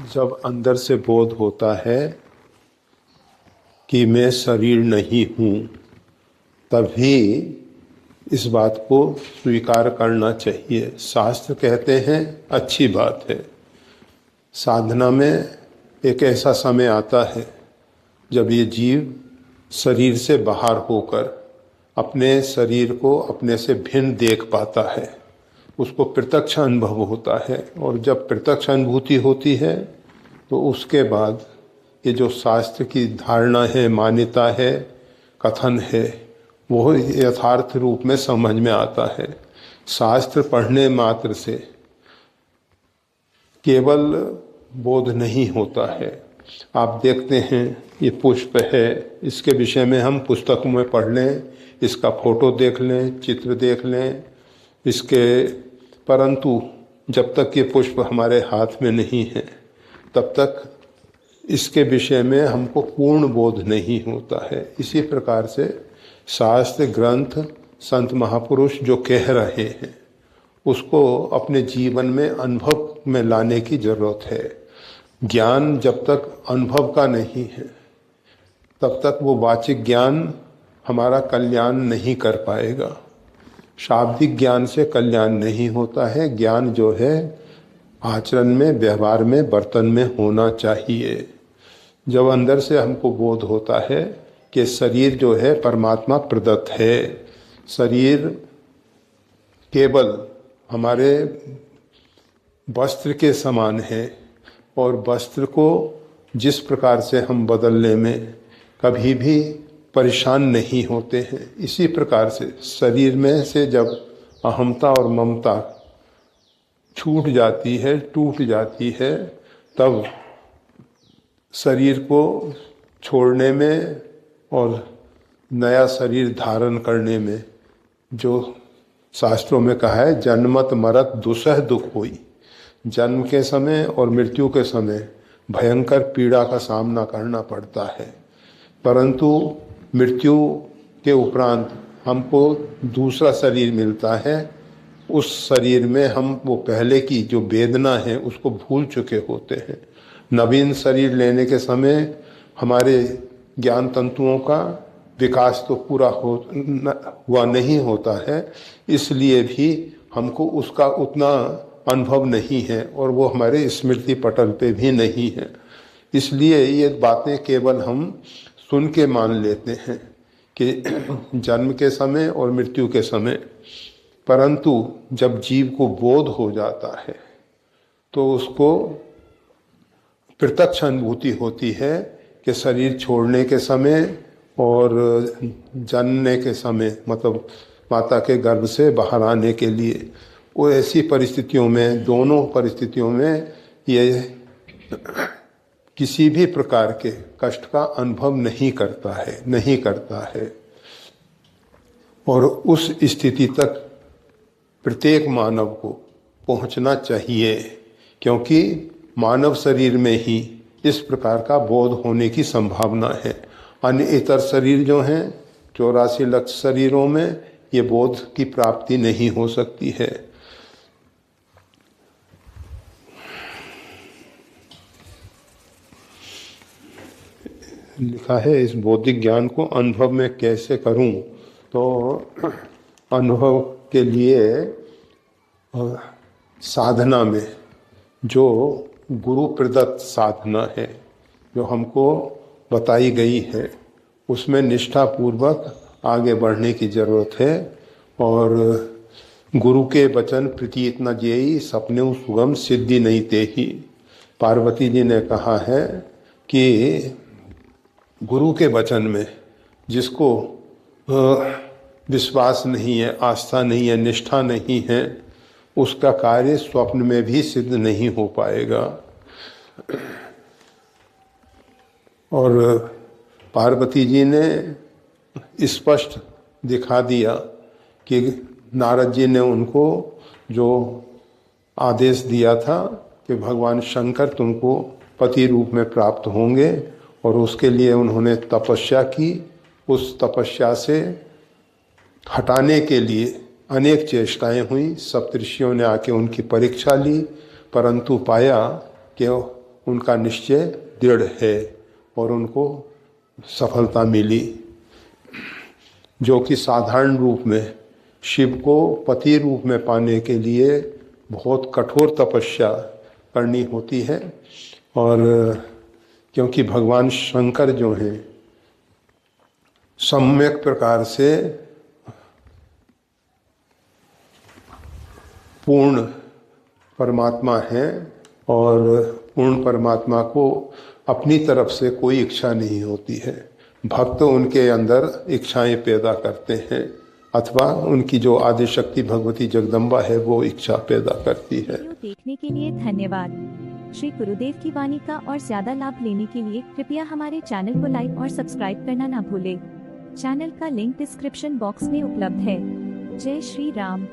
जब अंदर से बोध होता है कि मैं शरीर नहीं हूँ, तभी इस बात को स्वीकार करना चाहिए। शास्त्र कहते हैं अच्छी बात है। साधना में एक ऐसा समय आता है जब ये जीव शरीर से बाहर होकर अपने शरीर को अपने से भिन्न देख पाता है, उसको प्रत्यक्ष अनुभव होता है। और जब प्रत्यक्ष अनुभूति होती है तो उसके बाद ये जो शास्त्र की धारणा है, मान्यता है, कथन है, वो यथार्थ रूप में समझ में आता है। शास्त्र पढ़ने मात्र से केवल बोध नहीं होता है। आप देखते हैं ये पुष्प है, इसके विषय में हम पुस्तकों में पढ़ लें, इसका फोटो देख लें, चित्र देख लें, परंतु जब तक ये पुष्प हमारे हाथ में नहीं है तब तक इसके विषय में हमको पूर्ण बोध नहीं होता है। इसी प्रकार से शास्त्र ग्रंथ, संत महापुरुष जो कह रहे हैं उसको अपने जीवन में अनुभव में लाने की जरूरत है। ज्ञान जब तक अनुभव का नहीं है तब तक वो वाचिक ज्ञान हमारा कल्याण नहीं कर पाएगा। शाब्दिक ज्ञान से कल्याण नहीं होता है। ज्ञान जो है आचरण में, व्यवहार में, बर्तन में होना चाहिए। जब अंदर से हमको बोध होता है कि शरीर जो है परमात्मा प्रदत्त है, शरीर केवल हमारे वस्त्र के समान है और वस्त्र को जिस प्रकार से हम बदलने में कभी भी परेशान नहीं होते हैं, इसी प्रकार से शरीर में से जब अहमता और ममता छूट जाती है, टूट जाती है, तब शरीर को छोड़ने में और नया शरीर धारण करने में जो शास्त्रों में कहा है, जन्मत मरत दुसह दुख हुई। जन्म के समय और मृत्यु के समय भयंकर पीड़ा का सामना करना पड़ता है, परंतु मृत्यु के उपरांत हमको दूसरा शरीर मिलता है। उस शरीर में हम वो पहले की जो वेदना है उसको भूल चुके होते हैं। नवीन शरीर लेने के समय हमारे ज्ञान तंतुओं का विकास तो पूरा हुआ नहीं होता है, इसलिए भी हमको उसका उतना अनुभव नहीं है और वो हमारे स्मृति पटल पे भी नहीं है। इसलिए ये बातें केवल हम सुन के मान लेते हैं कि जन्म के समय और मृत्यु के समय, परंतु जब जीव को बोध हो जाता है तो उसको प्रत्यक्ष अनुभूति होती है कि शरीर छोड़ने के समय और जन्मने के समय, मतलब माता के गर्भ से बाहर आने के लिए, वो ऐसी परिस्थितियों में, दोनों परिस्थितियों में ये किसी भी प्रकार के कष्ट का अनुभव नहीं करता है। और उस स्थिति तक प्रत्येक मानव को पहुंचना चाहिए, क्योंकि मानव शरीर में ही इस प्रकार का बोध होने की संभावना है। अन्य इतर शरीर जो हैं, 84 लाख शरीरों में ये बोध की प्राप्ति नहीं हो सकती है। लिखा है इस बौद्धिक ज्ञान को अनुभव में कैसे करूं, तो अनुभव के लिए साधना में जो गुरु प्रदत्त साधना है जो हमको बताई गई है, उसमें निष्ठापूर्वक आगे बढ़ने की जरूरत है। और गुरु के वचन प्रीति न जेई, सपने सुगम सिद्धि नहीं तेही। पार्वती जी ने कहा है कि गुरु के वचन में जिसको विश्वास नहीं है, आस्था नहीं है, निष्ठा नहीं है, उसका कार्य स्वप्न में भी सिद्ध नहीं हो पाएगा। और पार्वती जी ने स्पष्ट दिखा दिया कि नारद जी ने उनको जो आदेश दिया था कि भगवान शंकर तुमको पति रूप में प्राप्त होंगे, और उसके लिए उन्होंने तपस्या की। उस तपस्या से हटाने के लिए अनेक चेष्टाएं हुई। सप्तऋषियों ने आके उनकी परीक्षा ली, परंतु पाया कि उनका निश्चय दृढ़ है और उनको सफलता मिली। जो कि साधारण रूप में शिव को पति रूप में पाने के लिए बहुत कठोर तपस्या करनी होती है। और क्योंकि भगवान शंकर जो हैं सम्यक प्रकार से पूर्ण परमात्मा हैं और पूर्ण परमात्मा को अपनी तरफ से कोई इच्छा नहीं होती है। भक्त उनके अंदर इच्छाएं पैदा करते हैं अथवा उनकी जो आदि शक्ति भगवती जगदम्बा है वो इच्छा पैदा करती है। वीडियो देखने के लिए धन्यवाद। श्री गुरुदेव की वाणी का और ज्यादा लाभ लेने के लिए कृपया हमारे चैनल को लाइक और सब्सक्राइब करना ना भूलें। चैनल का लिंक डिस्क्रिप्शन बॉक्स में उपलब्ध है। जय श्री राम।